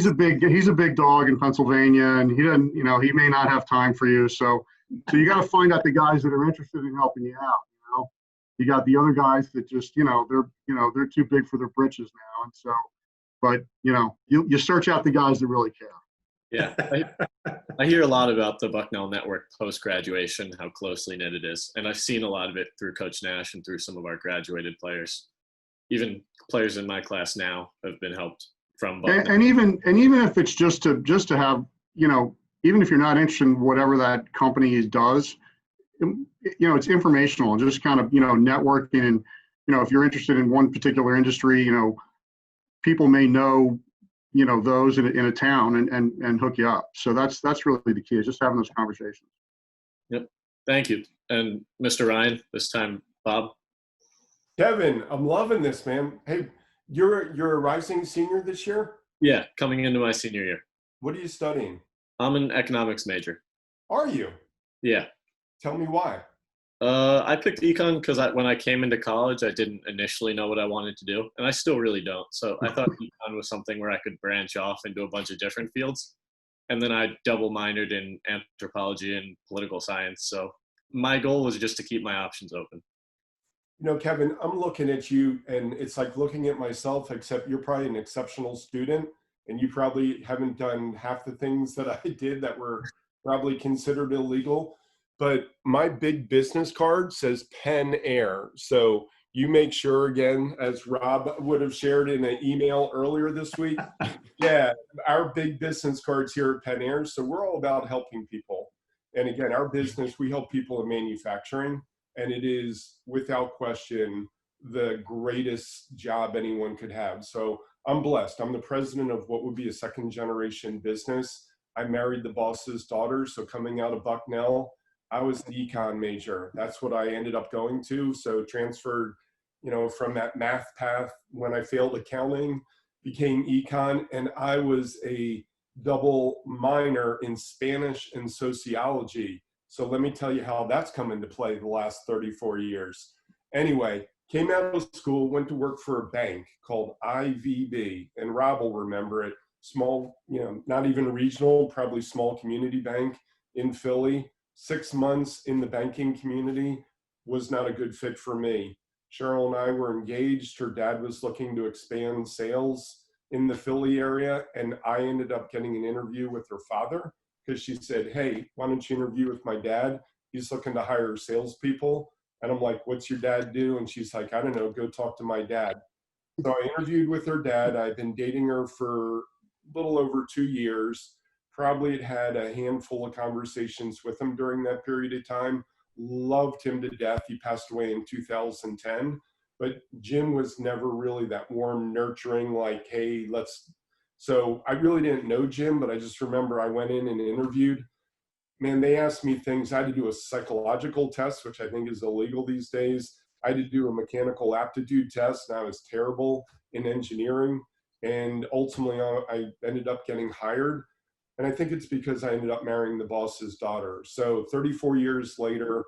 a big dog in Pennsylvania, and he doesn't, he may not have time for you. So you got to find out the guys that are interested in helping you out. You got the other guys that just, they're too big for their britches now. And so, but you search out the guys that really care. Yeah, I hear a lot about the Bucknell network post-graduation, how closely knit it is. And I've seen a lot of it through Coach Nash and through some of our graduated players. Even players in my class now have been helped from Bucknell. And even if it's just to have, even if you're not interested in whatever that company does, it's informational and just kind of, networking. And, if you're interested in one particular industry, people may know, those in a town and hook you up. So that's really the key, is just having those conversations. Yep. Thank you. And Mr. Ryan, this time, Bob. Kevin, I'm loving this, man. Hey, you're a rising senior this year? Yeah, coming into my senior year. What are you studying? I'm an economics major. Are you? Yeah. Tell me why. I picked econ because when I came into college, I didn't initially know what I wanted to do, and I still really don't. So I thought econ was something where I could branch off into a bunch of different fields. And then I double minored in anthropology and political science. So my goal was just to keep my options open. Kevin, I'm looking at you, and it's like looking at myself, except you're probably an exceptional student, and you probably haven't done half the things that I did that were probably considered illegal. But my big business card says Penn Air. So you make sure, again, as Rob would have shared in an email earlier this week, yeah, our big business cards here at Penn Air. So we're all about helping people. And again, our business, we help people in manufacturing. And it is, without question, the greatest job anyone could have. So I'm blessed. I'm the president of what would be a second generation business. I married the boss's daughter. So coming out of Bucknell, I was an econ major. That's what I ended up going to. So transferred, from that math path when I failed accounting, became econ. And I was a double minor in Spanish and sociology. So let me tell you how that's come into play the last 34 years. Anyway, came out of school, went to work for a bank called IVB, and Rob will remember it. Small, not even regional, probably small community bank in Philly. 6 months in the banking community was not a good fit for me. Cheryl and I were engaged. Her dad was looking to expand sales in the Philly area, and I ended up getting an interview with her father because she said, hey, why don't you interview with my dad? He's looking to hire salespeople. And I'm like, what's your dad do? And she's like, I don't know, go talk to my dad. So I interviewed with her dad. I've been dating her for a little over 2 years. Probably had a handful of conversations with him during that period of time. Loved him to death. He passed away in 2010. But Jim was never really that warm, nurturing, like, hey, let's. So I really didn't know Jim, but I just remember I went in and interviewed. Man, they asked me things. I had to do a psychological test, which I think is illegal these days. I had to do a mechanical aptitude test, and I was terrible in engineering. And ultimately, I ended up getting hired. And I think it's because I ended up marrying the boss's daughter. So 34 years later,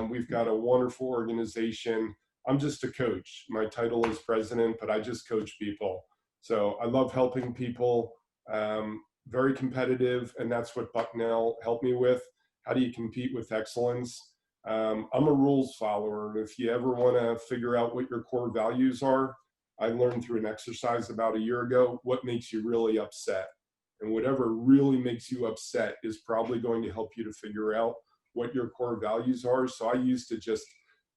we've got a wonderful organization. I'm just a coach. My title is president, but I just coach people. So I love helping people, very competitive, and that's what Bucknell helped me with. How do you compete with excellence? I'm a rules follower. If you ever want to figure out what your core values are, I learned through an exercise about a year ago what makes you really upset. And whatever really makes you upset is probably going to help you to figure out what your core values are. So I used to just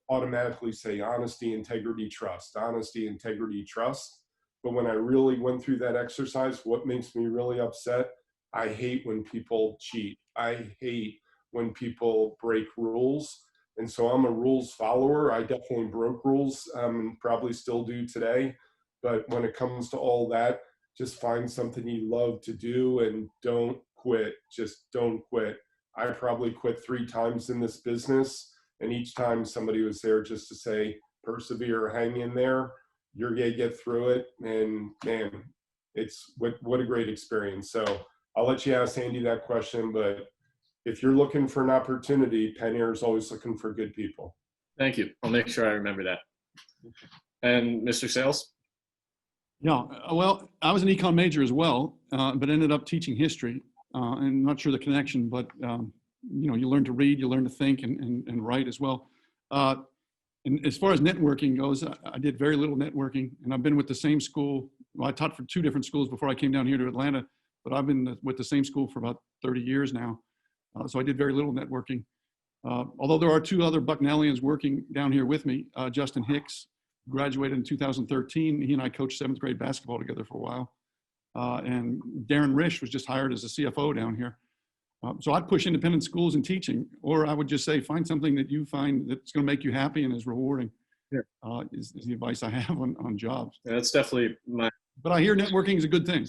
automatically say honesty, integrity, trust, honesty, integrity, trust. But when I really went through that exercise, what makes me really upset? I hate when people cheat. I hate when people break rules. And so I'm a rules follower. I definitely broke rules, probably still do today. But when it comes to all that, just find something you love to do and don't quit. Just don't quit. I probably quit 3 times in this business. And each time somebody was there just to say, persevere, hang in there. You're going to get through it. And man, it's what a great experience. So I'll let you ask Andy that question, but if you're looking for an opportunity, Penn Air is always looking for good people. Thank you. I'll make sure I remember that. And Mr. Sales? Yeah, well, I was an econ major as well, but ended up teaching history. And I'm not sure the connection, but you know, you learn to read, you learn to think and write as well. And as far as networking goes, I did very little networking, and I've been with the same school. Well, I taught for 2 different schools before I came down here to Atlanta, but I've been with the same school for about 30 years now. So I did very little networking. Although there are 2 other Bucknellians working down here with me. Justin Hicks graduated in 2013. He and I coached 7th grade basketball together for a while. And Darren Risch was just hired as a CFO down here. So I'd push independent schools in teaching, or I would just say, find something that you find that's going to make you happy and is rewarding. Sure. Is the advice I have on jobs. Yeah, that's definitely my. But I hear networking is a good thing.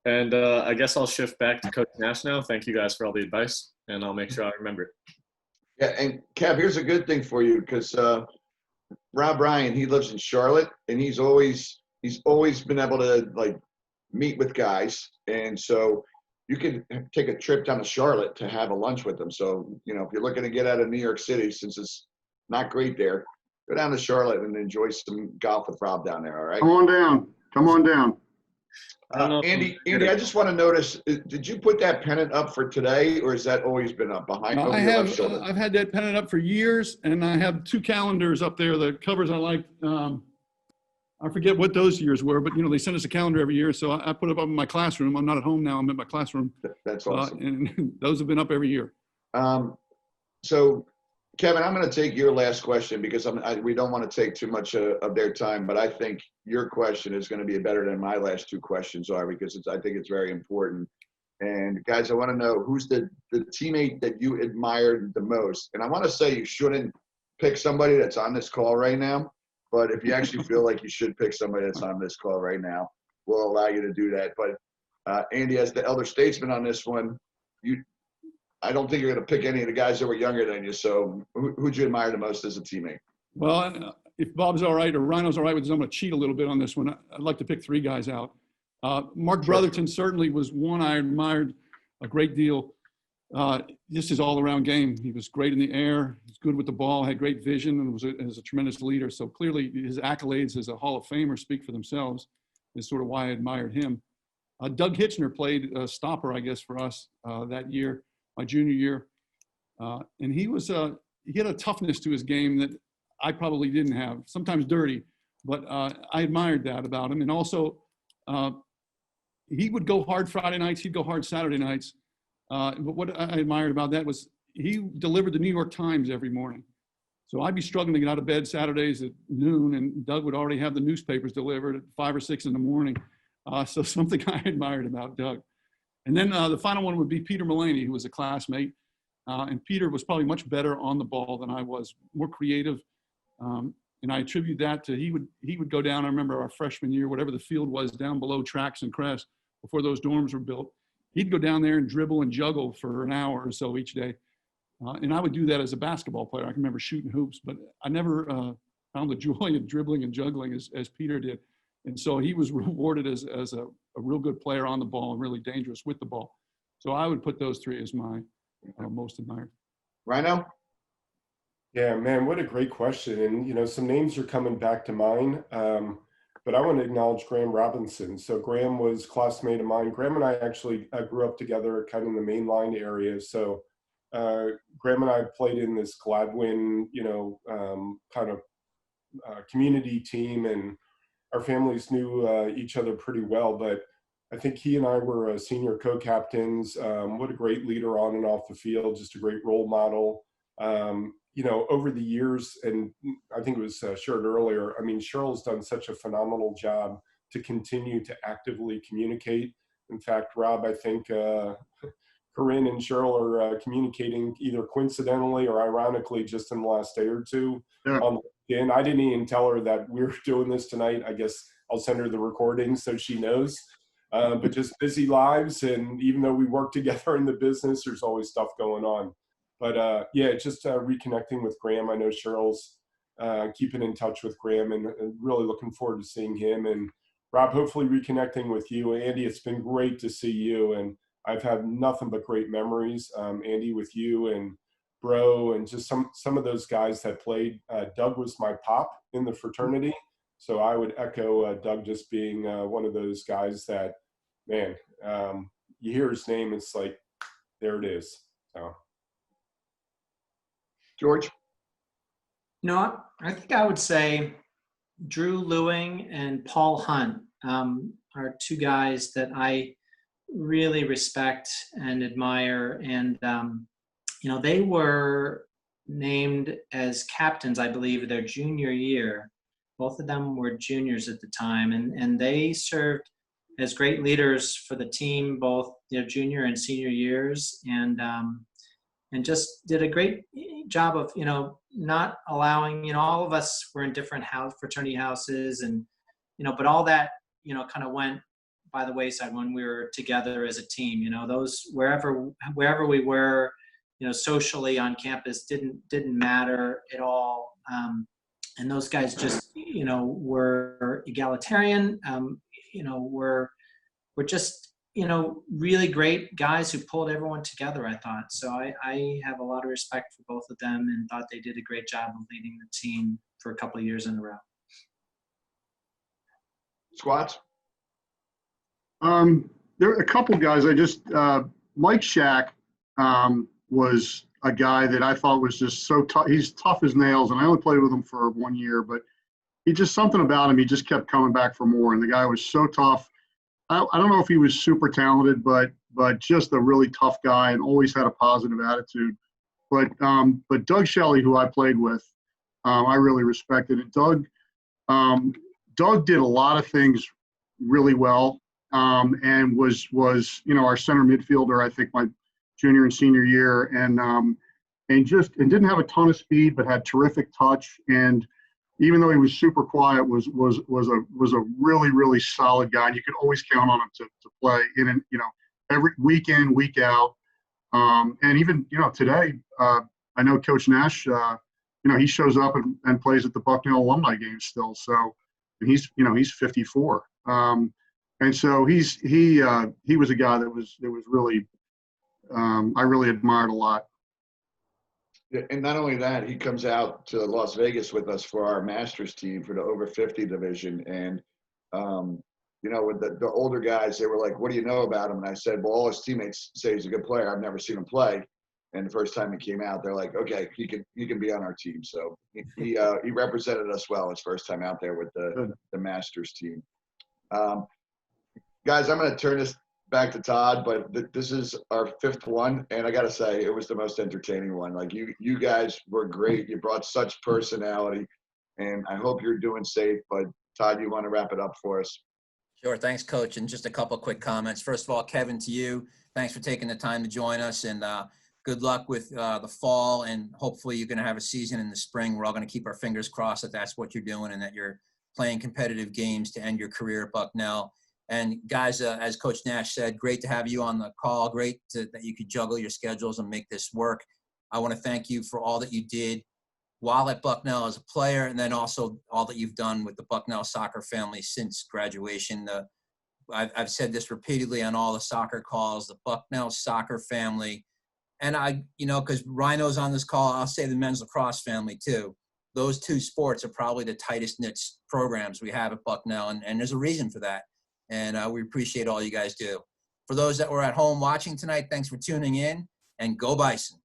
And I guess I'll shift back to Coach Nash now. Thank you guys for all the advice, and I'll make sure I remember it. Yeah, and Kev, here's a good thing for you, because Rob Ryan, he lives in Charlotte, and he's always been able to like meet with guys, and so you can take a trip down to Charlotte to have a lunch with them. So, you know, if you're looking to get out of New York City, since it's not great there, go down to Charlotte and enjoy some golf with Rob down there. All right. Come on down. Come on down. Andy, I just want to notice, did you put that pennant up for today, or has that always been up behind? I have. I've had that pennant up for years, and I have 2 calendars up there. The covers I like. I forget what those years were, but you know they send us a calendar every year, so I put it up in my classroom. I'm not at home now. I'm in my classroom. That's awesome. And those have been up every year. So, Kevin, I'm going to take your last question because we don't want to take too much of their time, but I think your question is going to be better than my last 2 questions are, because I think it's very important. And guys, I want to know who's the teammate that you admired the most. And I want to say you shouldn't pick somebody that's on this call right now, but if you actually feel like you should pick somebody that's on this call right now, we'll allow you to do that. But Andy, as the elder statesman on this one, I don't think you're going to pick any of the guys that were younger than you. So who'd you admire the most as a teammate? Well, if Bob's all right or Rhino's all right with this, I'm going to cheat a little bit on this one. I'd like to pick 3 guys out. Mark Brotherton certainly was one I admired a great deal. Just his all-around game. He was great in the air. He was good with the ball, had great vision, and was a tremendous leader. So clearly his accolades as a Hall of Famer speak for themselves. Is sort of why I admired him. Doug Hitchner played stopper, I guess, for us that year, my junior year. And he had a toughness to his game that I probably didn't have, sometimes dirty, but I admired that about him. And also, he would go hard Friday nights, he'd go hard Saturday nights. But what I admired about that was he delivered the New York Times every morning. So I'd be struggling to get out of bed Saturdays at noon, and Doug would already have the newspapers delivered at 5 or 6 in the morning. So something I admired about Doug. And then the final one would be Peter Mullaney, who was a classmate. And Peter was probably much better on the ball than I was, more creative. And I attribute that to he would go down. I remember our freshman year, whatever the field was down below Tracks and Crest before those dorms were built. He'd go down there and dribble and juggle for an hour or so each day. And I would do that as a basketball player. I can remember shooting hoops, but I never found the joy of dribbling and juggling as Peter did. And so he was rewarded as a real good player on the ball and really dangerous with the ball. So I would put those 3 as my most admired. Rhino? Yeah, man, what a great question. And, you know, some names are coming back to mind, but I want to acknowledge Graham Robinson. So Graham was a classmate of mine. Graham and I actually grew up together kind of in the mainline area. So Graham and I played in this Gladwin, you know, kind of community team, and our families knew each other pretty well. But I think he and I were senior co-captains. What a great leader on and off the field, just a great role model. You know, over the years, and I think it was shared earlier, I mean, Cheryl's done such a phenomenal job to continue to actively communicate. In fact, Rob, I think Corinne and Cheryl are communicating either coincidentally or ironically just in the last day or two. Yeah. On LinkedIn. I didn't even tell her that we're doing this tonight. I guess I'll send her the recording so she knows. But just busy lives, and even though we work together in the business, there's always stuff going on. But yeah, just reconnecting with Graham. I know Cheryl's keeping in touch with Graham, and really looking forward to seeing him. And Rob, hopefully reconnecting with you. Andy, it's been great to see you, and I've had nothing but great memories, Andy, with you and Bro, and just some of those guys that played. Doug was my pop in the fraternity, so I would echo Doug just being one of those guys that, man, you hear his name, it's like, there it is. So. George? No, I think I would say Drew Lewing and Paul Hunt are two guys that I really respect and admire. And, you know, they were named as captains, I believe, their junior year. Both of them were juniors at the time, and they served as great leaders for the team, both their junior and senior years, and just did a great job of, you know, not allowing, you know, all of us were in different fraternity houses, and, you know, but all that, you know, kind of went by the wayside when we were together as a team. You know, those wherever we were, you know, socially on campus didn't matter at all. And those guys just, you know, were egalitarian, you know, were just, you know, really great guys who pulled everyone together, I thought. So I have a lot of respect for both of them, and thought they did a great job of leading the team for a couple of years in a row. Squats? There are a couple guys. Mike Shack was a guy that I thought was just so tough. He's tough as nails, and I only played with him for 1 year, but he just, something about him, he just kept coming back for more. And the guy was so tough. I don't know if he was super talented, but just a really tough guy, and always had a positive attitude. But Doug Shelley, who I played with, I really respected. And Doug did a lot of things really well, and was you know, our center midfielder, I think, my junior and senior year, and didn't have a ton of speed, but had terrific touch. And even though he was super quiet, was a really, really solid guy. And you could always count on him to play in, and, you know, every week in, week out. And even, you know, today, I know Coach Nash, you know, he shows up and plays at the Bucknell alumni games still. So, and he's, you know, he's 54. And so he was a guy that was really, I really admired a lot. Yeah, and not only that, he comes out to Las Vegas with us for our Masters team for the over 50 division. And, you know, with the older guys, they were like, what do you know about him? And I said, well, all his teammates say he's a good player. I've never seen him play. And the first time he came out, they're like, okay, he can be on our team. So he represented us well his first time out there with the Masters team. Guys, I'm going to turn this back to Todd, but this is our 5th one, and I gotta say, it was the most entertaining one. Like, you guys were great. You brought such personality, and I hope you're doing safe. But Todd, you want to wrap it up for us? Sure. Thanks, Coach. And just a couple of quick comments. First of all, Kevin, to you, thanks for taking the time to join us, and good luck with the fall. And hopefully you're going to have a season in the spring. We're all going to keep our fingers crossed that that's what you're doing, and that you're playing competitive games to end your career at Bucknell. And guys, as Coach Nash said, great to have you on the call. Great that you could juggle your schedules and make this work. I want to thank you for all that you did while at Bucknell as a player, and then also all that you've done with the Bucknell soccer family since graduation. I've said this repeatedly on all the soccer calls, the Bucknell soccer family. And because Rhino's on this call, I'll say the men's lacrosse family too. Those two sports are probably the tightest knit programs we have at Bucknell, and there's a reason for that. And we appreciate all you guys do. For those that were at home watching tonight, thanks for tuning in, and go Bison.